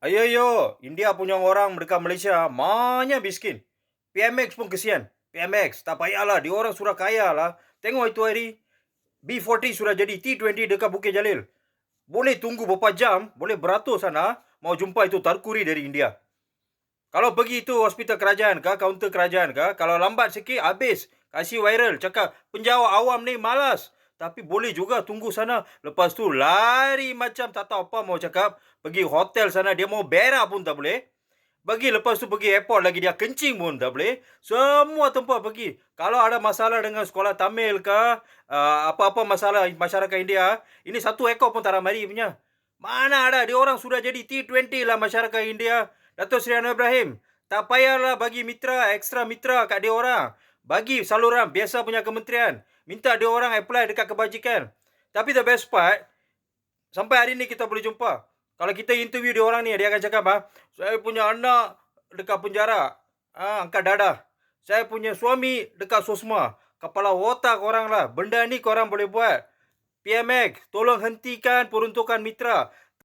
Ayo yo, India punya orang dekat Malaysia banyak miskin. PMX pun kesian. PMX, tak payahlah, dia orang sudah kaya lah. Tengok itu hari, B40 sudah jadi T20 dekat Bukit Jalil. Boleh tunggu beberapa jam, boleh beratur sana, mau jumpa itu tarkuri dari India. Kalau pergi itu hospital kerajaan kah, kaunter kerajaan kah, kalau lambat sikit, habis. Kasih viral, cakap penjawat awam ni malas. Tapi boleh juga tunggu sana. Lepas tu lari macam tak tahu apa mau cakap. Pergi hotel sana, dia mau berak pun tak boleh. Lepas tu pergi airport lagi, dia kencing pun tak boleh. Semua tempat pergi. Kalau ada masalah dengan sekolah Tamil ke, apa-apa masalah masyarakat India, ini satu ekor pun tak ramai punya. Mana ada, dia orang sudah jadi T20 lah masyarakat India. Datuk Seri Anwar Ibrahim, tak payahlah bagi mitra, ekstra mitra kat dia orang. Bagi saluran biasa punya kementerian. Minta dia orang apply dekat kebajikan. Tapi the best part, sampai hari ni kita boleh jumpa. Kalau kita interview dia orang ni, dia akan cakap, saya punya anak dekat penjara, angkat dadah. Saya punya suami dekat sosma. Kepala otak korang lah. Benda ni korang boleh buat. PMX, tolong hentikan peruntukan mitra.